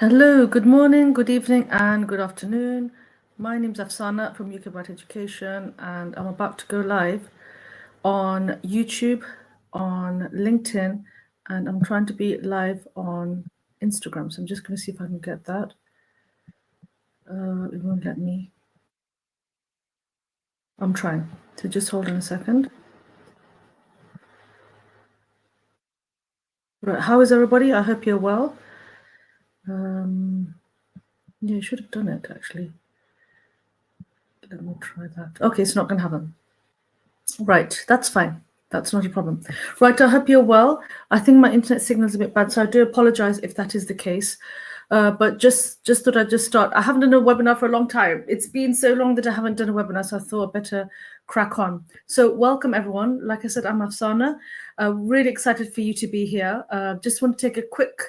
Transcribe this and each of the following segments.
Hello, good morning, good evening, and good afternoon. My name's Afsana from UK Bright Education, and I'm about to go live on YouTube, on LinkedIn, and I'm trying to be live on Instagram. So I'm just going to see if I can get that. It won't let me. I'm trying. So just hold on a second. Right, how is everybody? I hope you're well. Yeah, you should have done it actually. Let me try that. Okay, it's not going to happen. Right, that's fine. That's not a problem. Right, I hope you're well. I think my internet signal is a bit bad, so I do apologize if that is the case. But just thought I'd just start. I haven't done a webinar for a long time. It's been so long that I haven't done a webinar, so I thought I'd better crack on. So welcome, everyone. Like I said, I'm Afsana. Really excited for you to be here. Just want to take a quick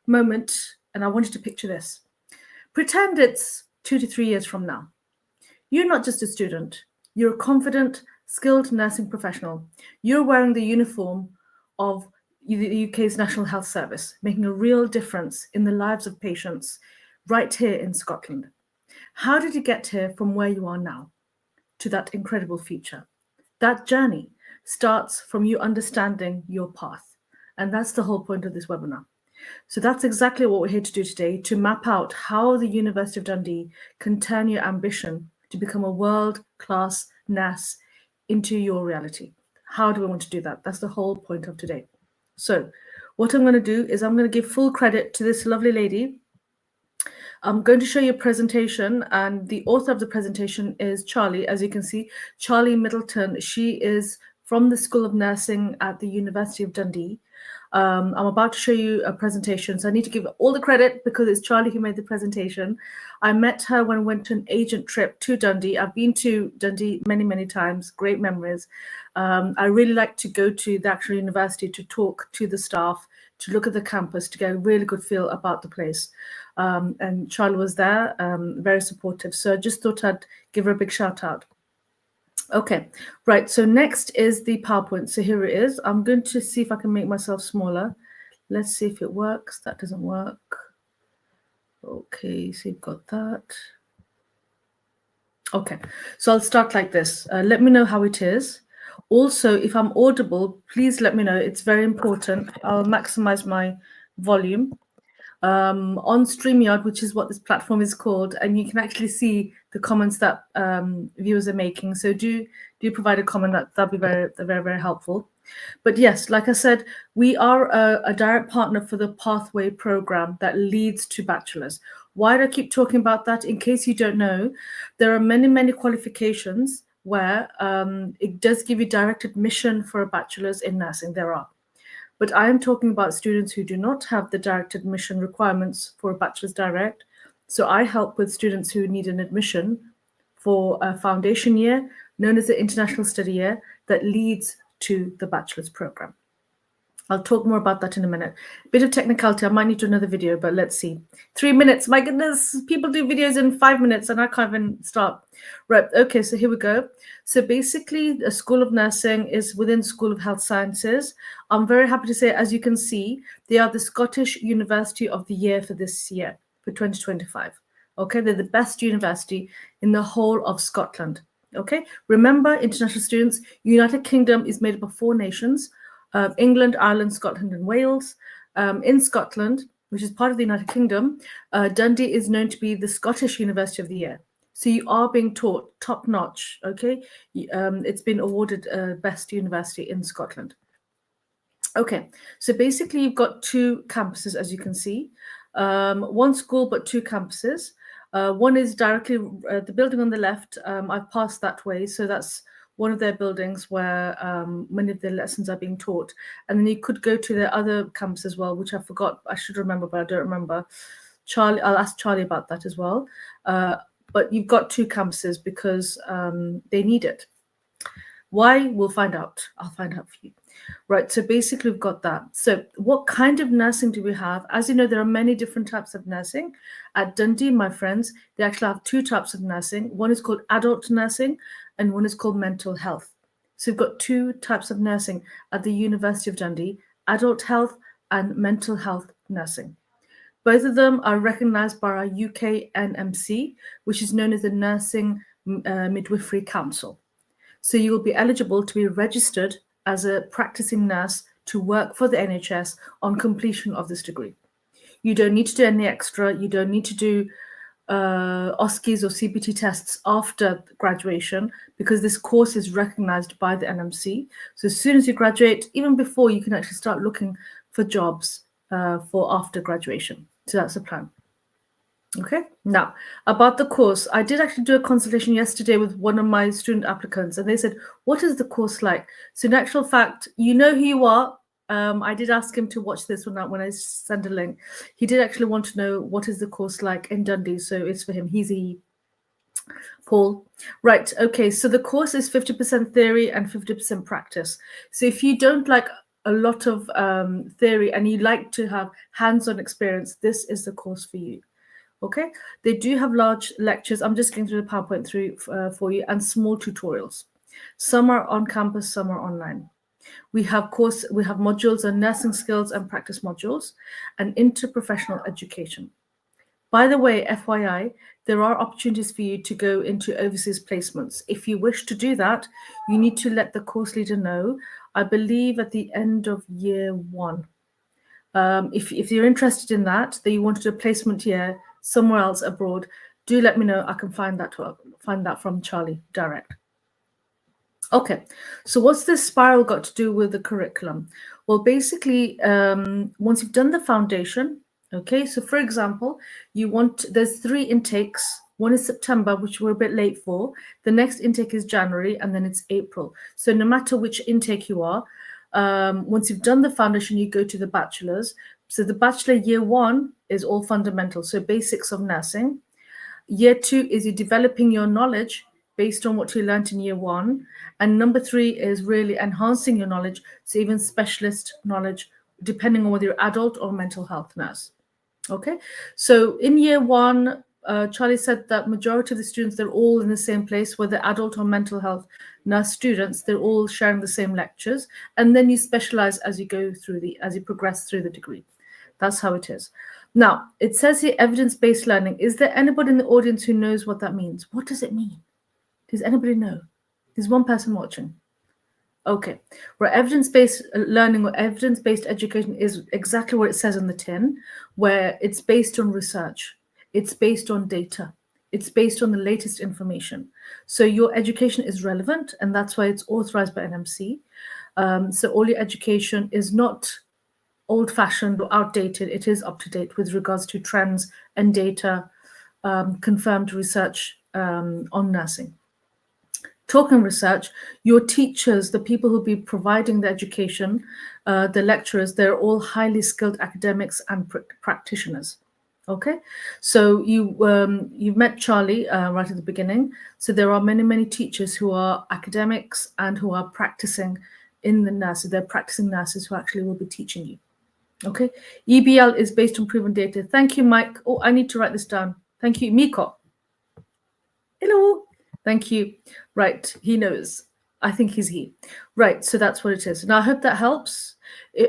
moment, and I want you to picture this. Pretend it's 2 to 3 years from now. You're not just a student. You're a confident, skilled nursing professional. You're wearing the uniform of the UK's National Health Service, making a real difference in the lives of patients right here in Scotland. How did you get here from where you are now to that incredible future? That journey starts from you understanding your path. And that's the whole point of this webinar. So that's exactly what we're here to do today, to map out how the University of Dundee can turn your ambition to become a world-class nurse into your reality. How do we want to do that? That's the whole point of today. So what I'm going to do is I'm going to give full credit to this lovely lady. I'm going to show you a presentation, and the author of the presentation is Charlie. As you can see, Charlie Middleton. She is from the School of Nursing at the University of Dundee. I'm about to show you a presentation, so I need to give all the credit because it's Charlie who made the presentation. I met her when I went to an agent trip to Dundee. I've been to Dundee many, many times, great memories. I really like to go to the actual university to talk to the staff, to look at the campus, to get a really good feel about the place. And Charlie was there, very supportive. So I just thought I'd give her a big shout out. Okay, right. So next is the PowerPoint. So here it is. I'm going to see if I can make myself smaller. Let's see if it works. That doesn't work. Okay, so you've got that. Okay, so I'll start like this. Let me know how it is. Also, if I'm audible, please let me know. It's very important. I'll maximize my volume. On StreamYard, which is what this platform is called, and you can actually see the comments that viewers are making. So do provide a comment. That'd be very, very, very helpful. But yes, like I said, we are a direct partner for the Pathway program that leads to bachelors. Why do I keep talking about that? In case you don't know, there are many, many qualifications where it does give you direct admission for a bachelor's in nursing. There are. But I am talking about students who do not have the direct admission requirements for a bachelor's direct. So I help with students who need an admission for a foundation year, known as the International Study Year, that leads to the bachelor's program. I'll talk more about that in a minute. Bit of technicality, I might need to do another video, but let's see. 3 minutes, my goodness, people do videos in 5 minutes and I can't even start. Right, okay, so here we go. So basically, the School of Nursing is within School of Health Sciences. I'm very happy to say, as you can see, they are the Scottish University of the Year for this year, for 2025. Okay, they're the best university in the whole of Scotland. Okay, remember, international students, United Kingdom is made up of 4 nations, England, Ireland, Scotland, and Wales. In Scotland, which is part of the United Kingdom, Dundee is known to be the Scottish University of the Year. So you are being taught top notch, okay? It's been awarded best university in Scotland. Okay, so basically you've got 2 campuses, as you can see. 1 school, but 2 campuses. One is directly, the building on the left, I've passed that way, so that's one of their buildings where many of the lessons are being taught. And then you could go to their other campus as well, which I forgot, I should remember, but I don't remember. Charlie, I'll ask Charlie about that as well. But you've got 2 campuses because they need it. Why? We'll find out. I'll find out for you. Right, so basically we've got that. So what kind of nursing do we have? As you know, there are many different types of nursing. At Dundee, my friends, they actually have 2 types of nursing. One is called adult nursing and one is called mental health. So we've got 2 types of nursing at the University of Dundee, adult health and mental health nursing. Both of them are recognized by our UK NMC, which is known as the Nursing Midwifery Council. So you will be eligible to be registered as a practicing nurse to work for the NHS on completion of this degree. You don't need to do any extra. You don't need to do OSCEs or CPT tests after graduation, because this course is recognized by the NMC. So as soon as you graduate, even before, you can actually start looking for jobs for after graduation. So that's the plan. Okay, now about the course, I did actually do a consultation yesterday with one of my student applicants, and they said, what is the course like? So in actual fact, you know who you are. I did ask him to watch this when I send a link. He did actually want to know what is the course like in Dundee, so it's for him. He's a Paul. Right, okay, so the course is 50% theory and 50% practice. So if you don't like a lot of theory and you like to have hands-on experience, this is the course for you. Okay, they do have large lectures. I'm just going through the PowerPoint through for you, and small tutorials. Some are on campus, some are online. We have modules on nursing skills and practice modules, and interprofessional education. By the way, FYI, there are opportunities for you to go into overseas placements. If you wish to do that, you need to let the course leader know, I believe at the end of year 1. If you're interested in that you wanted a placement year somewhere else abroad, do let me know. I can find that from Charlie direct. Okay, so what's this spiral got to do with the curriculum? Well, basically, once you've done the foundation, okay, so for example, there's 3 intakes. One is September, which we're a bit late for. The next intake is January, and then it's April. So no matter which intake you are, once you've done the foundation, you go to the bachelor's. So the bachelor year 1 is all fundamental, so basics of nursing. Year 2 is you're developing your knowledge based on what you learned in year 1. And number 3 is really enhancing your knowledge, so even specialist knowledge, depending on whether you're adult or mental health nurse. Okay, so in year 1, Charlie said that majority of the students, they're all in the same place, whether adult or mental health nurse students, they're all sharing the same lectures. And then you specialize as you progress through the degree. That's how it is. Now, it says here evidence-based learning. Is there anybody in the audience who knows what that means? What does it mean? Does anybody know? There's one person watching. Okay, where evidence-based learning or evidence-based education is exactly what it says on the tin, where it's based on research, it's based on data, it's based on the latest information. So your education is relevant, and that's why it's authorized by NMC. So all your education is not old-fashioned or outdated. It is up to date with regards to trends and data, confirmed research on nursing. Talking research, your teachers, the people who'll be providing the education, the lecturers, they're all highly skilled academics and practitioners. Okay, so you've met Charlie right at the beginning. So there are many teachers who are academics and who are practicing in the nurses. They're practicing nurses who actually will be teaching you. Okay, EBL is based on proven data. Thank you, Mike. Oh, I need to write this down. Thank you, Miko. Hello. Thank you. Right, he knows. I think he's he. Right, so that's what it is. Now, I hope that helps.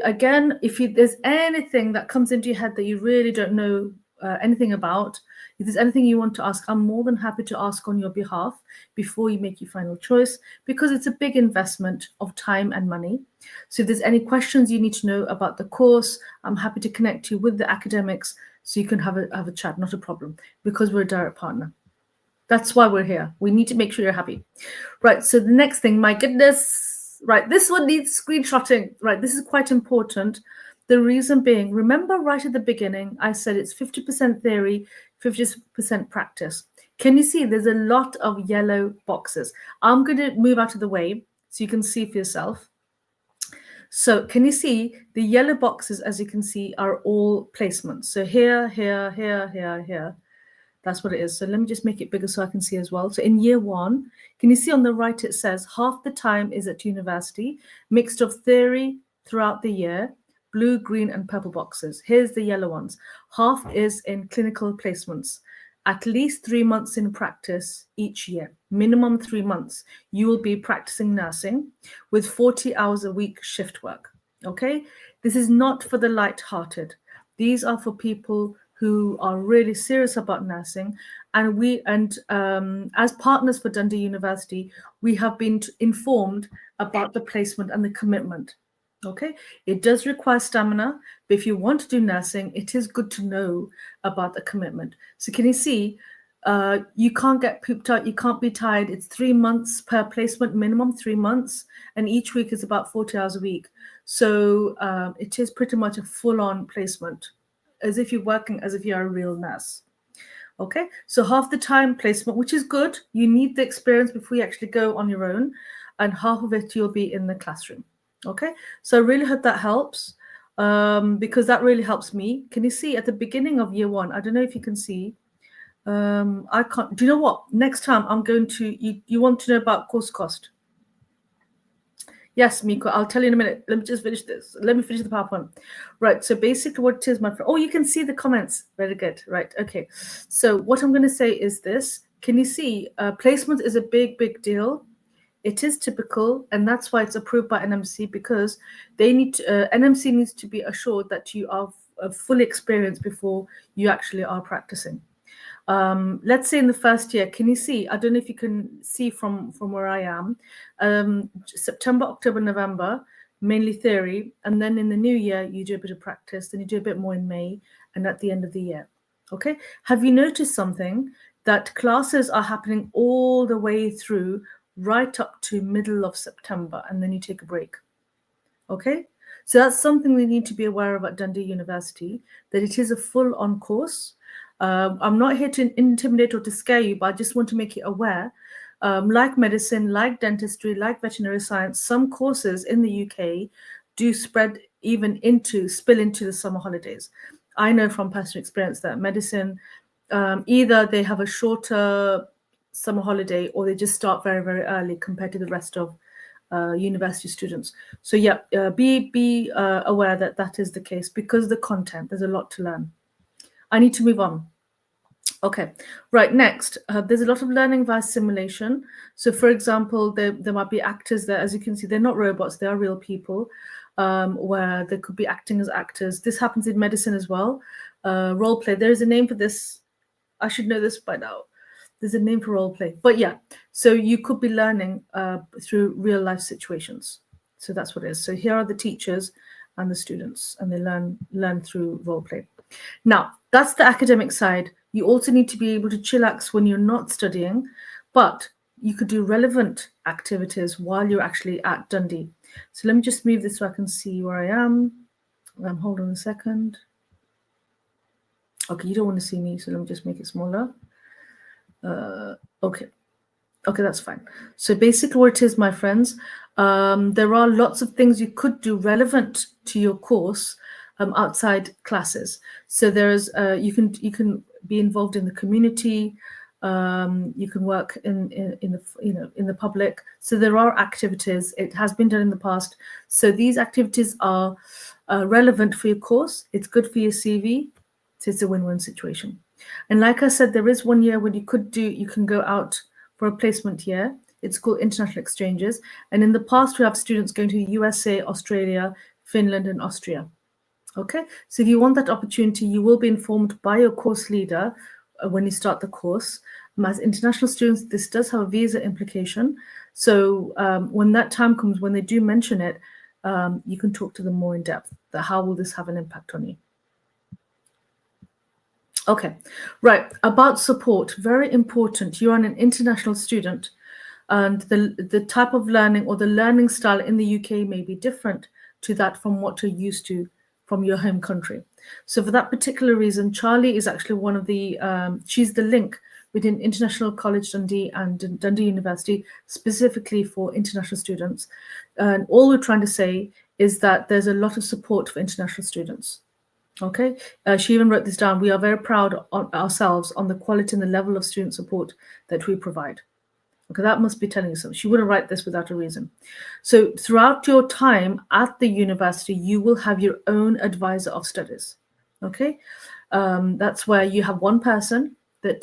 Again, if there's anything that comes into your head that you really don't know anything about, if there's anything you want to ask, I'm more than happy to ask on your behalf before you make your final choice, because it's a big investment of time and money. So if there's any questions you need to know about the course, I'm happy to connect you with the academics so you can have a chat, not a problem, because we're a direct partner. That's why we're here. We need to make sure you're happy. Right, so the next thing, my goodness, right, this one needs screenshotting. Right, this is quite important. The reason being, remember right at the beginning, I said it's 50% theory, 50% practice. Can you see there's a lot of yellow boxes? I'm going to move out of the way so you can see for yourself. So can you see the yellow boxes, as you can see, are all placements. So here, here, here, here, here. That's what it is. So let me just make it bigger so I can see as well. So in year 1, can you see on the right, it says half the time is at university, mixed of theory throughout the year, blue, green, and purple boxes. Here's the yellow ones. Half is in clinical placements, at least 3 months in practice each year, minimum 3 months. You will be practicing nursing with 40 hours a week shift work. Okay, this is not for the light-hearted. These are for people who are really serious about nursing. And as partners for Dundee University, we have been informed about the placement and the commitment. Okay, it does require stamina, but if you want to do nursing, it is good to know about the commitment. So can you see, you can't get pooped out, you can't be tired. It's 3 months per placement, minimum 3 months, and each week is about 40 hours a week. So it is pretty much a full-on placement, as if you're working as if you're a real nurse. Okay, so half the time placement, which is good. You need the experience before you actually go on your own, and half of it you'll be in the classroom. Okay, so I really hope that helps, because that really helps me. Can you see at the beginning of year one? I don't know if you can see. I can't. Do you know what? Next time I'm going to. You want to know about course cost? Yes, Miko, I'll tell you in a minute. Let me just finish this. Let me finish the PowerPoint. Right, so basically what it is, my friend. Oh, you can see the comments. Very good. Right, okay. So what I'm going to say is this. Can you see placement is a big, big deal. It is typical, and that's why it's approved by NMC, because they need to, NMC needs to be assured that you are fully experienced before you actually are practicing. Let's say in the first year, can you see? I don't know if you can see from where I am. September, October, November, mainly theory, and then in the new year you do a bit of practice, then you do a bit more in May, and at the end of the year. Okay. Have you noticed something? That classes are happening all the way through, right up to middle of September, and then you take a break. Okay. So that's something we need to be aware of at Dundee University, that it is a full-on course. I'm not here to intimidate or to scare you, but I just want to make you aware. Like medicine, like dentistry, like veterinary science, some courses in the UK do spill into the summer holidays. I know from personal experience that medicine, either they have a shorter summer holiday or they just start very, very early compared to the rest of university students. So yeah, be aware that that is the case, because the content, there's a lot to learn. I need to move on. Okay, right, next, there's a lot of learning via simulation. So for example, there might be actors there. As you can see, they're not robots, they are real people, where they could be acting as actors. This happens in medicine as well. Role play, there is a name for this. I should know this by now. There's a name for role play. But yeah, so you could be learning through real life situations. So that's what it is. So here are the teachers and the students, and they learn through role play. Now, that's the academic side. You also need to be able to chillax when you're not studying, but you could do relevant activities while you're actually at Dundee. So let me just move this so I can see where I am. Hold on a second. Okay, you don't want to see me, so let me just make it smaller. Okay, that's fine. So basically what it is, my friends, there are lots of things you could do relevant to your course outside classes. So there's you can be involved in the community, you can work in the public. So there are activities. It has been done in the past. So these activities are relevant for your course. It's good for your CV. So it's a win-win situation. And like I said, there is 1 year when you can go out for a placement year. It's called international exchanges. And in the past, we have students going to the USA, Australia, Finland, and Austria. Okay, so if you want that opportunity, you will be informed by your course leader when you start the course. As international students, this does have a visa implication. So when that time comes, when they do mention it, you can talk to them more in depth. That how will this have an impact on you? Okay, right, about support, very important. You're an international student, and the type of learning or the learning style in the UK may be different to that from what you're used to from your home country. So for that particular reason, Charlie is actually one of the, she's the link between International College Dundee and Dundee University, specifically for international students. And all we're trying to say is that there's a lot of support for international students. Okay, she even wrote this down. We are very proud on ourselves on the quality and the level of student support that we provide. Okay, that must be telling you something. She wouldn't write this without a reason. So throughout your time at the university, you will have your own advisor of studies. Okay, that's where you have one person that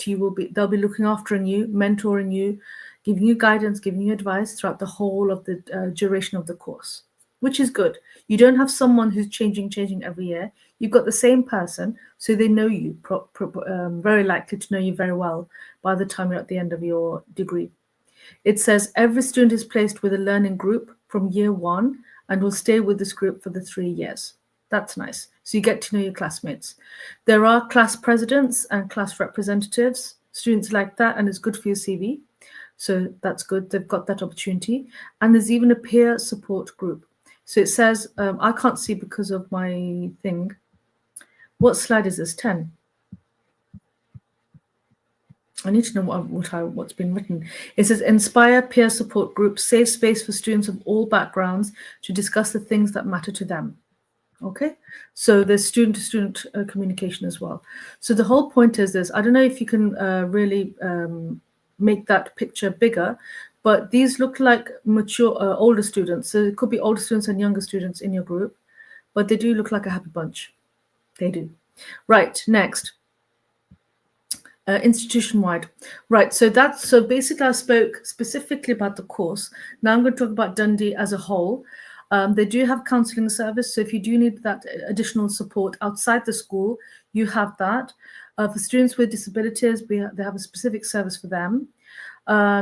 they'll be looking after you, mentoring you, giving you guidance, giving you advice throughout the whole of the duration of the course. which is good. You don't have someone who's changing every year. You've got the same person, so they know you, very likely to know you very well by the time you're at the end of your degree. It says every student is placed with a learning group from year one and will stay with this group for the 3 years. That's nice. So you get to know your classmates. There are class presidents and class representatives. Students like that, and it's good for your CV. So that's good. They've got that opportunity. And there's even a peer support group. So it says, I can't see because of my thing. What slide is this? 10. I need to know what's been written. It says, inspire peer support group, safe space for students of all backgrounds to discuss the things that matter to them. Okay, so there's student-to-student communication as well. So the whole point is this. I don't know if you can really make that picture bigger, but these look like mature, older students. So it could be older students and younger students in your group, but they do look like a happy bunch. They do. Right, next. Institution-wide. Right, so basically I spoke specifically about the course. Now I'm going to talk about Dundee as a whole. They do have counselling service, so if you do need that additional support outside the school, you have that. For students with disabilities, they have a specific service for them.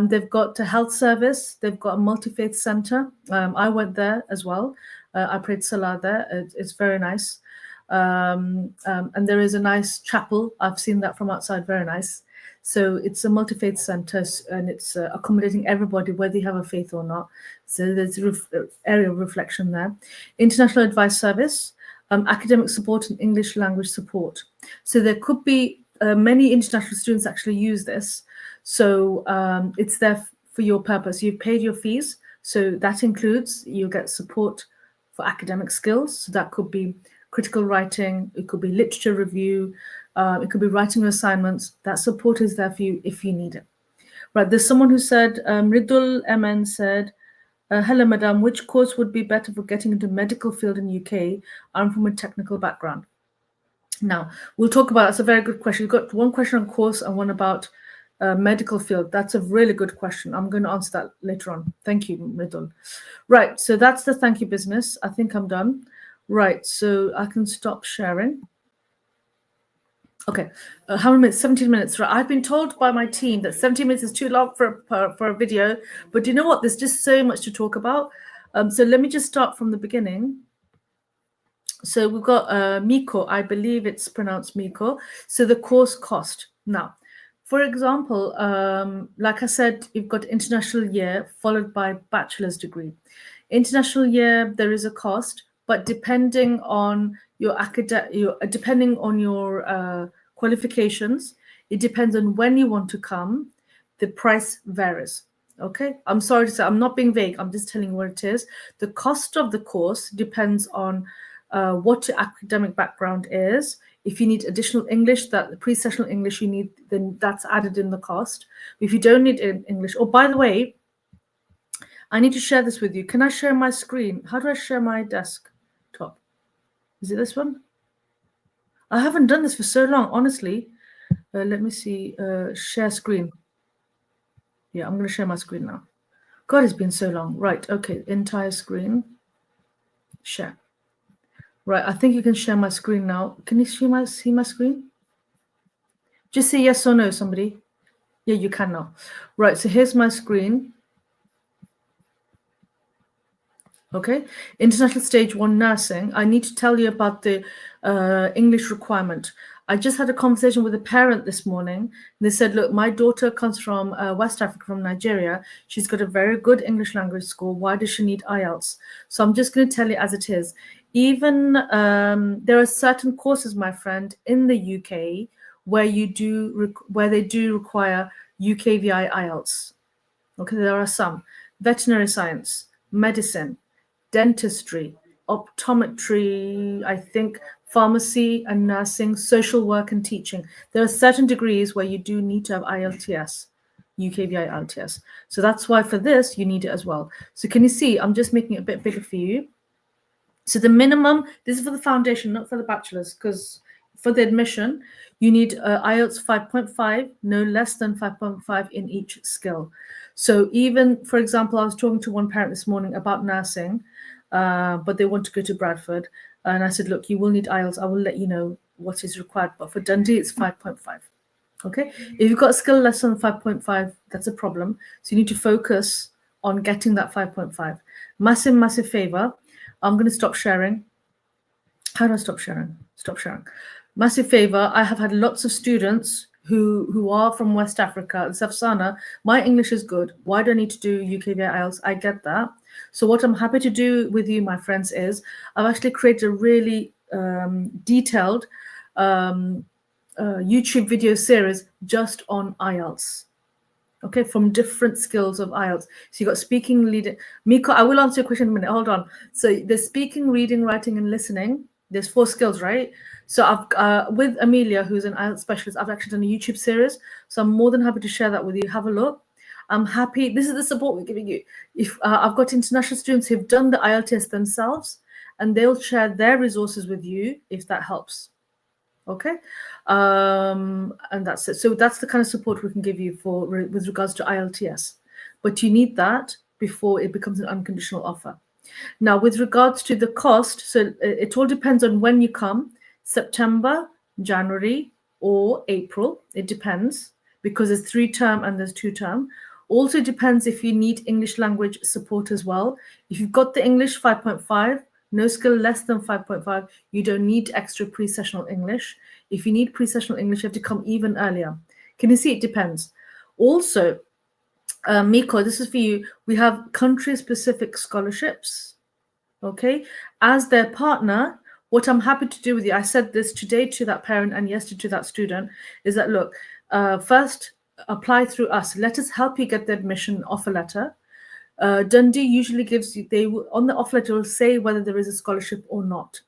They've got a health service. They've got a multi-faith centre. I went there as well. I prayed Salah there. It's very nice. And there is a nice chapel. I've seen that from outside, very nice. So it's a multi-faith centre, and it's accommodating everybody, whether you have a faith or not. So there's an area of reflection there. International advice service, academic support and English language support. So there could be many international students actually use this. So it's there for your purpose. You've paid your fees. So that includes, you'll get support for academic skills. So that could be critical writing, it could be literature review, it could be writing assignments. That support is there for you if you need it. Right, there's someone who said, Ridul MN said, hello, madam, which course would be better for getting into medical field in UK? I'm from a technical background. Now, we'll talk about, that's a very good question. We've got one question on course and one about medical field. That's a really good question. I'm going to answer that later on. Thank you, Ridul. Right, so that's the thank you business. I think I'm done. Right, so I can stop sharing. Okay, how many minutes? 17 minutes. Right, I've been told by my team that 17 minutes is too long for a video, but do you know what? There's just so much to talk about. So let me just start from the beginning. So we've got Miko, I believe it's pronounced Miko. So the course cost. Now, for example, like I said, you've got international year followed by bachelor's degree. International year, there is a cost. But depending on your qualifications, it depends on when you want to come, the price varies. Okay, I'm sorry to say, I'm not being vague, I'm just telling you what it is. The cost of the course depends on what your academic background is. If you need additional English, that the pre-sessional English you need, then that's added in the cost. If you don't need English, oh, by the way, I need to share this with you. Can I share my screen? How do I share my desktop? Is it this one? I haven't done this for so long, honestly. Let me see. Share screen. Yeah, I'm going to share my screen now. God, it's been so long. Right. Okay. Entire screen. Share. Right. I think you can share my screen now. Can you see my screen? Just say yes or no, somebody. Yeah, you can now. Right. So here's my screen. Okay, international stage 1 nursing. I need to tell you about the English requirement. I just had a conversation with a parent this morning. And they said, look, my daughter comes from West Africa, from Nigeria. She's got a very good English language score. Why does she need IELTS? So I'm just going to tell you as it is. Even there are certain courses, my friend, in the UK where they do require UKVI IELTS. Okay, there are some. Veterinary science, medicine, dentistry, optometry, I think pharmacy and nursing, social work and teaching. There are certain degrees where you do need to have IELTS, UKVI IELTS. So that's why for this, you need it as well. So can you see, I'm just making it a bit bigger for you. So the minimum, this is for the foundation, not for the bachelor's, because for the admission, you need IELTS 5.5, no less than 5.5 in each skill. So even, for example, I was talking to one parent this morning about nursing. but they want to go to Bradford. And I said, look, you will need IELTS. I will let you know what is required. But for Dundee, it's 5.5. Okay. If you've got a skill less than 5.5, that's a problem. So you need to focus on getting that 5.5. Massive, massive favor. I'm going to stop sharing. How do I stop sharing? Stop sharing. Massive favor. I have had lots of students who are from West Africa. Safsana, my English is good. Why do I need to do UKVI IELTS? I get that. So what I'm happy to do with you, my friends, is I've actually created a really detailed YouTube video series just on IELTS. Okay, from different skills of IELTS. So you got speaking, reading. Miko, I will answer your question in a minute. Hold on. So there's speaking, reading, writing, and listening. There's 4 skills, right? So I've with Amelia, who's an IELTS specialist, I've actually done a YouTube series. So I'm more than happy to share that with you. Have a look. I'm happy. This is the support we're giving you. If I've got international students who've done the IELTS themselves, and they'll share their resources with you if that helps. Okay, and that's it. So that's the kind of support we can give you for with regards to IELTS, but you need that before it becomes an unconditional offer. Now, with regards to the cost, so it all depends on when you come, September, January, or April. It depends because there's 3 term and there's 2 term. Also depends if you need English language support as well. If you've got the English 5.5, no skill less than 5.5, you don't need extra pre-sessional English. If you need pre-sessional English, you have to come even earlier. Can you see? It depends. Also, Miko, this is for you. We have country-specific scholarships, okay? As their partner, what I'm happy to do with you, I said this today to that parent and yesterday to that student, is that, look, first, apply through us. Let us help you get the admission offer letter. Dundee usually gives you, they will, on the offer letter will say whether there is a scholarship or not.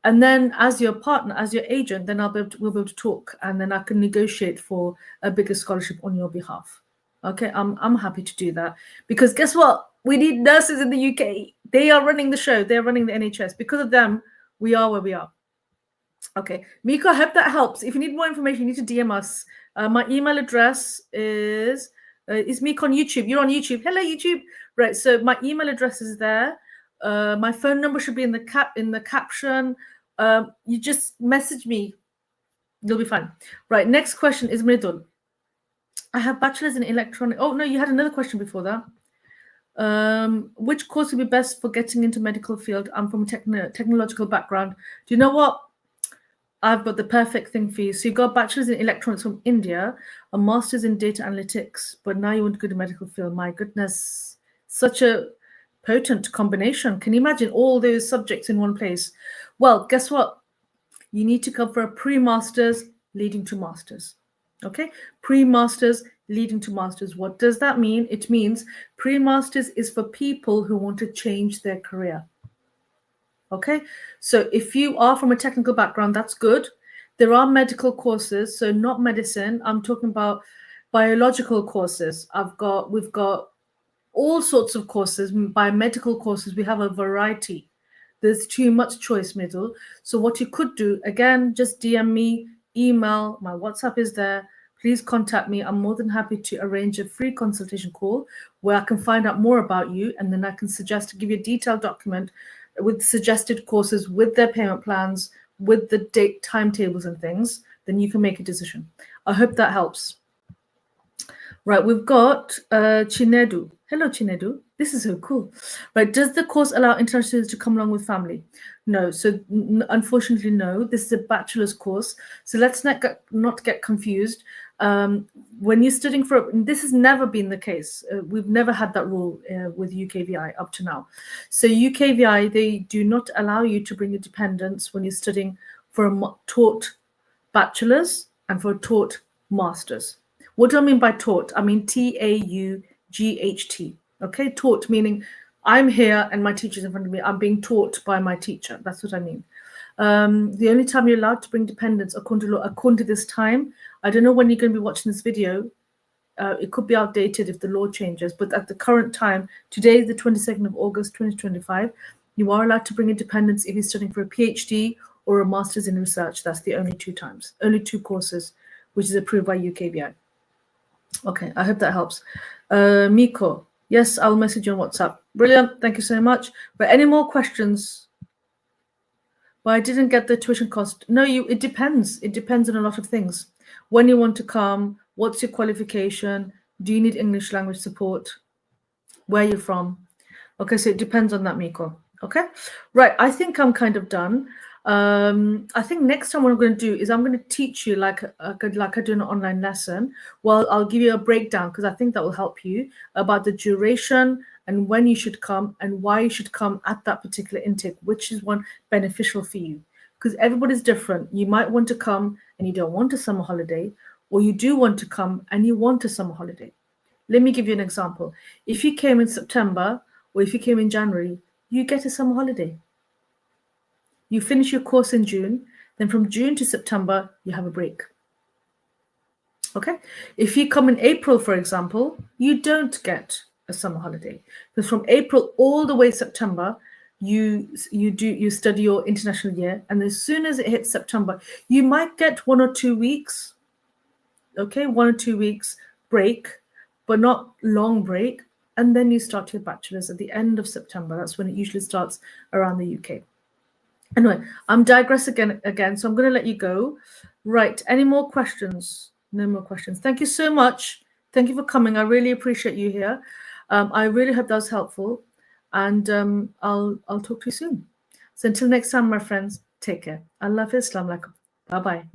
And then as your partner, as your agent, then we'll be able to talk, and then I can negotiate for a bigger scholarship on your behalf. Okay, I'm happy to do that, because guess what? We need nurses in the UK. They are running the show. They're running the NHS. Because of them, we are where we are. Okay, Miko, I hope that helps. If you need more information, you need to DM us. My email address is Miko on YouTube. You're on YouTube. Hello, YouTube. Right. So my email address is there. My phone number should be in the caption. You just message me. You'll be fine. Right. Next question is Mridul. I have bachelor's in electronic. Oh no, you had another question before that. Which course would be best for getting into medical field? I'm from a technological background. Do you know what? I've got the perfect thing for you. So you've got a bachelor's in electronics from India, a master's in data analytics, but now you want to go to medical field. My goodness, such a potent combination. Can you imagine all those subjects in one place? Well, guess what? You need to come for a pre-master's leading to master's. Okay, pre-master's leading to master's. What does that mean? It means pre-master's is for people who want to change their career. Okay, so if you are from a technical background, that's good. There are medical courses, so not medicine. I'm talking about biological courses. We've got all sorts of courses. Biomedical courses, we have a variety. There's too much choice, Middle. So what you could do, again, just DM me, email, my WhatsApp is there. Please contact me. I'm more than happy to arrange a free consultation call where I can find out more about you, and then I can suggest to give you a detailed document with suggested courses, with their payment plans, with the date timetables and things. Then you can make a decision. I hope that helps. Right, we've got Chinedu. Hello, Chinedu. This is so cool. Right, does the course allow international students to come along with family? No, so unfortunately, no. This is a bachelor's course. So let's not get confused. When you're studying this has never been the case. We've never had that rule with UKVI up to now. So UKVI, they do not allow you to bring your dependents when you're studying for a taught bachelor's and for a taught master's. What do I mean by taught? I mean TAUGHT. Okay, taught meaning I'm here and my teacher's in front of me. I'm being taught by my teacher. That's what I mean. The only time you're allowed to bring dependents according to this time, I don't know when you're going to be watching this video. It could be outdated if the law changes, but at the current time, today, the 22nd of August, 2025, you are allowed to bring in dependents if you're studying for a PhD or a master's in research. That's the only 2 times, only 2 courses, which is approved by UKVI. Okay, I hope that helps. Miko, Yes, I'll message you on WhatsApp. Brilliant. Thank you so much. But any more questions? Well, I didn't get the tuition cost. No, it depends. It depends on a lot of things. When you want to come, what's your qualification? Do you need English language support? Where you're from? Okay, so it depends on that, Miko. Okay, right. I think I'm kind of done. I think next time what I'm going to do is I'm going to teach you like I do an online lesson. Well, I'll give you a breakdown because I think that will help you about the duration and when you should come and why you should come at that particular intake, which is one beneficial for you. Because everybody's different. You might want to come and you don't want a summer holiday, or you do want to come and you want a summer holiday. Let me give you an example. If you came in September or if you came in January, you get a summer holiday. You finish your course in June, then from June to September, you have a break. Okay? If you come in April, for example, you don't get a summer holiday. Because from April all the way September, you study your international year, and as soon as it hits September, you might get 1 or 2 weeks, okay, 1 or 2 weeks break, but not long break, and then you start your bachelor's at the end of September. That's when it usually starts around the UK. Anyway, I'm digressing again, so I'm going to let you go. Right, any more questions? No more questions. Thank you so much. Thank you for coming. I really appreciate you here. I really hope that was helpful, and I'll talk to you soon. So until next time, my friends, take care. Allah Hafiz. Assalamu alaikum. Bye-bye.